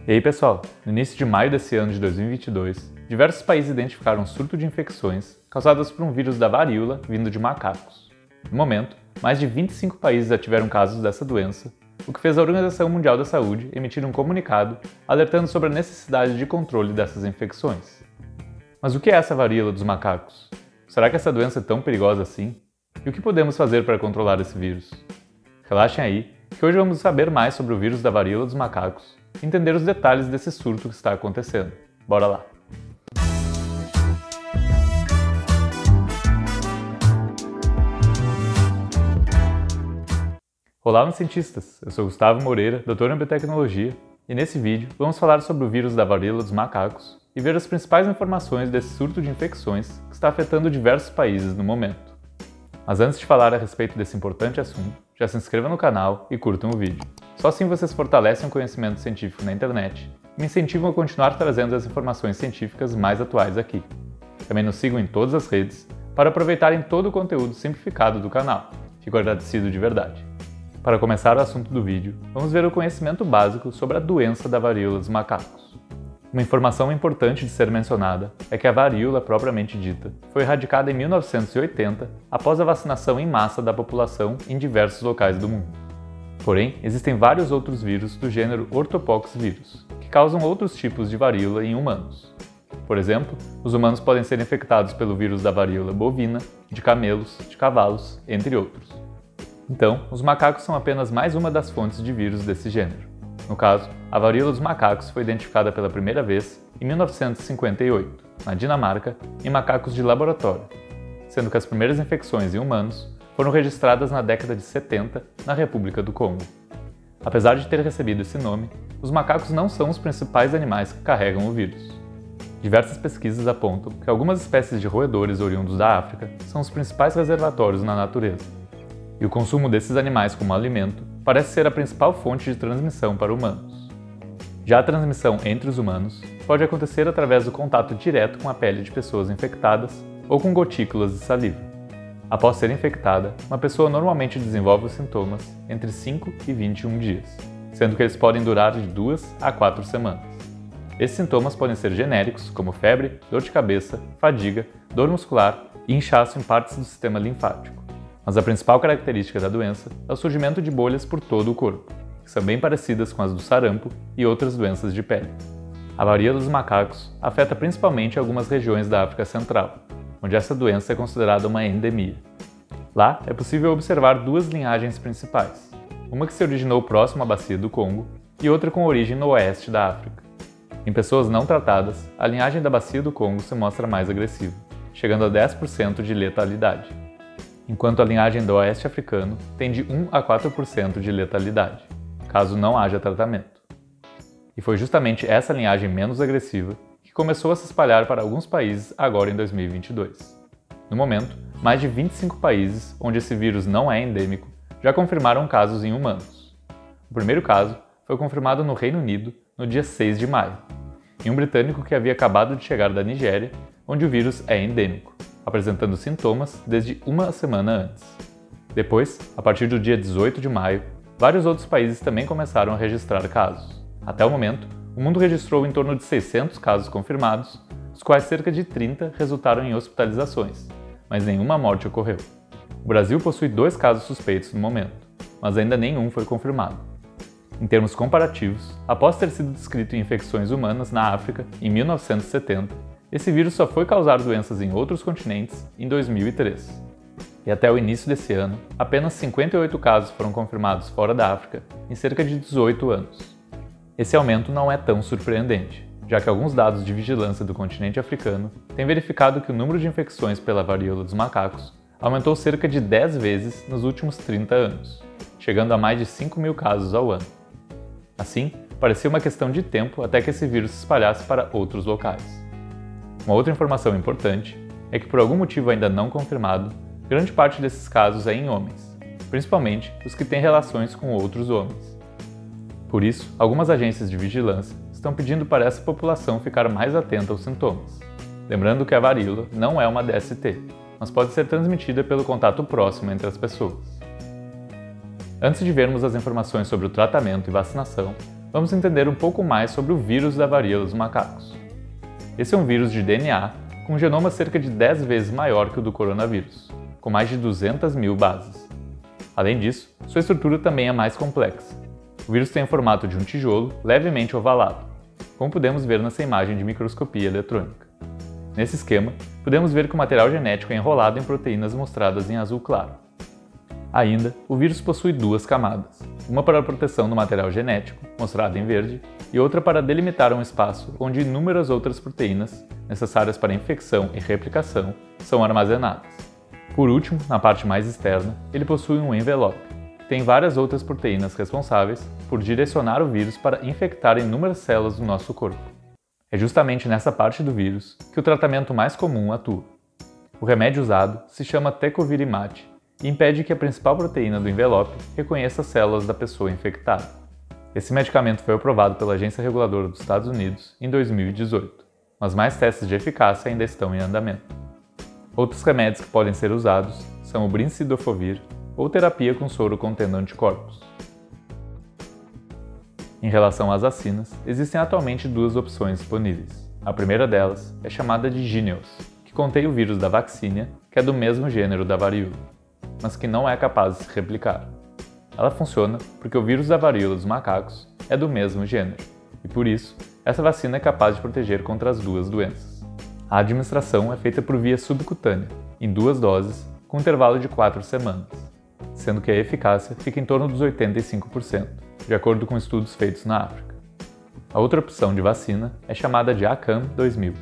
E aí pessoal, no início de maio desse ano de 2022, diversos países identificaram um surto de infecções causadas por um vírus da varíola vindo de macacos. No momento, mais de 25 países já tiveram casos dessa doença, o que fez a Organização Mundial da Saúde emitir um comunicado alertando sobre a necessidade de controle dessas infecções. Mas o que é essa varíola dos macacos? Será que essa doença é tão perigosa assim? E o que podemos fazer para controlar esse vírus? Relaxem aí, que hoje vamos saber mais sobre o vírus da varíola dos macacos e entender os detalhes desse surto que está acontecendo. Bora lá! Olá, meus cientistas! Eu sou Gustavo Moreira, doutor em biotecnologia, e nesse vídeo vamos falar sobre o vírus da varíola dos macacos e ver as principais informações desse surto de infecções que está afetando diversos países no momento. Mas antes de falar a respeito desse importante assunto, já se inscreva no canal e curtam o vídeo. Só assim vocês fortalecem o conhecimento científico na internet e me incentivam a continuar trazendo as informações científicas mais atuais aqui. Também nos sigam em todas as redes para aproveitarem todo o conteúdo simplificado do canal. Fico agradecido de verdade. Para começar o assunto do vídeo, vamos ver o conhecimento básico sobre a doença da varíola dos macacos. Uma informação importante de ser mencionada é que a varíola propriamente dita foi erradicada em 1980 após a vacinação em massa da população em diversos locais do mundo. Porém, existem vários outros vírus do gênero Orthopoxvirus, que causam outros tipos de varíola em humanos. Por exemplo, os humanos podem ser infectados pelo vírus da varíola bovina, de camelos, de cavalos, entre outros. Então, os macacos são apenas mais uma das fontes de vírus desse gênero. No caso, a varíola dos macacos foi identificada pela primeira vez em 1958, na Dinamarca, em macacos de laboratório, sendo que as primeiras infecções em humanos foram registradas na década de 70 na República do Congo. Apesar de ter recebido esse nome, os macacos não são os principais animais que carregam o vírus. Diversas pesquisas apontam que algumas espécies de roedores oriundos da África são os principais reservatórios na natureza. E o consumo desses animais como alimento parece ser a principal fonte de transmissão para humanos. Já a transmissão entre os humanos pode acontecer através do contato direto com a pele de pessoas infectadas ou com gotículas de saliva. Após ser infectada, uma pessoa normalmente desenvolve os sintomas entre 5 e 21 dias, sendo que eles podem durar de 2 a 4 semanas. Esses sintomas podem ser genéricos, como febre, dor de cabeça, fadiga, dor muscular e inchaço em partes do sistema linfático. Mas a principal característica da doença é o surgimento de bolhas por todo o corpo, que são bem parecidas com as do sarampo e outras doenças de pele. A varíola dos macacos afeta principalmente algumas regiões da África Central, onde essa doença é considerada uma endemia. Lá é possível observar duas linhagens principais, uma que se originou próximo à bacia do Congo e outra com origem no oeste da África. Em pessoas não tratadas, a linhagem da bacia do Congo se mostra mais agressiva, chegando a 10% de letalidade, enquanto a linhagem do oeste africano tem de 1 a 4% de letalidade, caso não haja tratamento. E foi justamente essa linhagem menos agressiva que começou a se espalhar para alguns países agora em 2022. No momento, mais de 25 países onde esse vírus não é endêmico já confirmaram casos em humanos. O primeiro caso foi confirmado no Reino Unido no dia 6 de maio, em um britânico que havia acabado de chegar da Nigéria, onde o vírus é endêmico, apresentando sintomas desde uma semana antes. Depois, a partir do dia 18 de maio, vários outros países também começaram a registrar casos. Até o momento, o mundo registrou em torno de 600 casos confirmados, dos quais cerca de 30 resultaram em hospitalizações, mas nenhuma morte ocorreu. O Brasil possui 2 casos suspeitos no momento, mas ainda nenhum foi confirmado. Em termos comparativos, após ter sido descrito em infecções humanas na África em 1970, esse vírus só foi causar doenças em outros continentes em 2003. E até o início desse ano, apenas 58 casos foram confirmados fora da África em cerca de 18 anos. Esse aumento não é tão surpreendente, já que alguns dados de vigilância do continente africano têm verificado que o número de infecções pela varíola dos macacos aumentou cerca de 10 vezes nos últimos 30 anos, chegando a mais de 5.000 casos ao ano. Assim, parecia uma questão de tempo até que esse vírus se espalhasse para outros locais. Uma outra informação importante é que, por algum motivo ainda não confirmado, grande parte desses casos é em homens, principalmente os que têm relações com outros homens. Por isso, algumas agências de vigilância estão pedindo para essa população ficar mais atenta aos sintomas. Lembrando que a varíola não é uma DST, mas pode ser transmitida pelo contato próximo entre as pessoas. Antes de vermos as informações sobre o tratamento e vacinação, vamos entender um pouco mais sobre o vírus da varíola dos macacos. Esse é um vírus de DNA com um genoma cerca de 10 vezes maior que o do coronavírus, com mais de 200 mil bases. Além disso, sua estrutura também é mais complexa. O vírus tem o formato de um tijolo levemente ovalado, como podemos ver nessa imagem de microscopia eletrônica. Nesse esquema, podemos ver que o material genético é enrolado em proteínas mostradas em azul claro. Ainda, o vírus possui duas camadas, uma para a proteção do material genético, mostrada em verde, e outra para delimitar um espaço onde inúmeras outras proteínas, necessárias para infecção e replicação, são armazenadas. Por último, na parte mais externa, ele possui um envelope, que tem várias outras proteínas responsáveis por direcionar o vírus para infectar inúmeras células do nosso corpo. É justamente nessa parte do vírus que o tratamento mais comum atua. O remédio usado se chama tecovirimat e impede que a principal proteína do envelope reconheça as células da pessoa infectada. Esse medicamento foi aprovado pela Agência Reguladora dos Estados Unidos em 2018, mas mais testes de eficácia ainda estão em andamento. Outros remédios que podem ser usados são o brincidofovir ou terapia com soro contendo anticorpos. Em relação às vacinas, existem atualmente duas opções disponíveis. A primeira delas é chamada de Jynneos, que contém o vírus da vaccinia, que é do mesmo gênero da varíola, mas que não é capaz de se replicar. Ela funciona porque o vírus da varíola dos macacos é do mesmo gênero, e por isso, essa vacina é capaz de proteger contra as duas doenças. A administração é feita por via subcutânea, em 2 doses, com intervalo de 4 semanas, sendo que a eficácia fica em torno dos 85%, de acordo com estudos feitos na África. A outra opção de vacina é chamada de ACAM2000,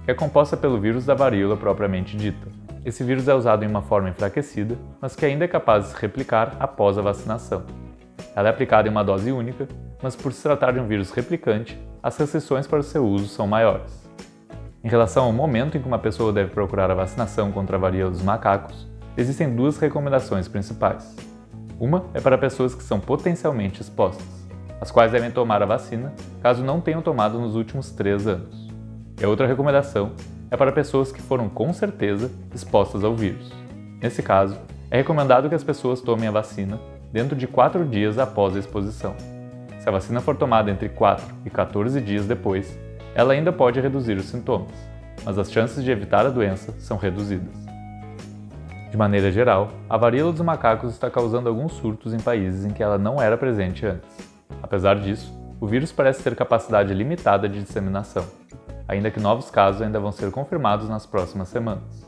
que é composta pelo vírus da varíola propriamente dita. Esse vírus é usado em uma forma enfraquecida, mas que ainda é capaz de se replicar após a vacinação. Ela é aplicada em uma dose única, mas por se tratar de um vírus replicante, as restrições para o seu uso são maiores. Em relação ao momento em que uma pessoa deve procurar a vacinação contra a varíola dos macacos, existem 2 recomendações principais. Uma é para pessoas que são potencialmente expostas, as quais devem tomar a vacina caso não tenham tomado nos últimos 3 anos. E a outra recomendação é para pessoas que foram com certeza expostas ao vírus. Nesse caso, é recomendado que as pessoas tomem a vacina dentro de 4 dias após a exposição. Se a vacina for tomada entre 4 e 14 dias depois, ela ainda pode reduzir os sintomas, mas as chances de evitar a doença são reduzidas. De maneira geral, a varíola dos macacos está causando alguns surtos em países em que ela não era presente antes. Apesar disso, o vírus parece ter capacidade limitada de disseminação, ainda que novos casos ainda vão ser confirmados nas próximas semanas.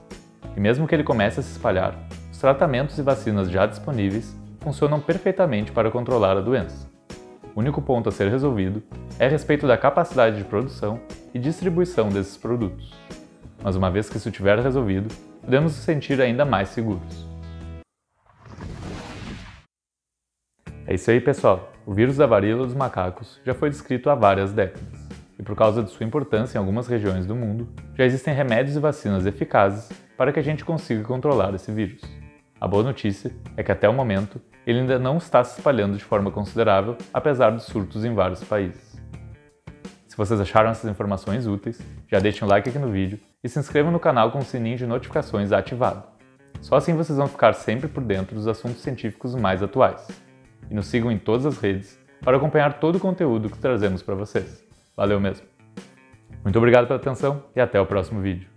E mesmo que ele comece a se espalhar, os tratamentos e vacinas já disponíveis funcionam perfeitamente para controlar a doença. O único ponto a ser resolvido é a respeito da capacidade de produção e distribuição desses produtos. Mas uma vez que isso estiver resolvido, podemos nos sentir ainda mais seguros. É isso aí, pessoal! O vírus da varíola dos macacos já foi descrito há várias décadas, e por causa de sua importância em algumas regiões do mundo, já existem remédios e vacinas eficazes para que a gente consiga controlar esse vírus. A boa notícia é que até o momento, ele ainda não está se espalhando de forma considerável, apesar dos surtos em vários países. Se vocês acharam essas informações úteis, já deixem um like aqui no vídeo e se inscrevam no canal com o sininho de notificações ativado. Só assim vocês vão ficar sempre por dentro dos assuntos científicos mais atuais. E nos sigam em todas as redes para acompanhar todo o conteúdo que trazemos para vocês. Valeu mesmo! Muito obrigado pela atenção e até o próximo vídeo.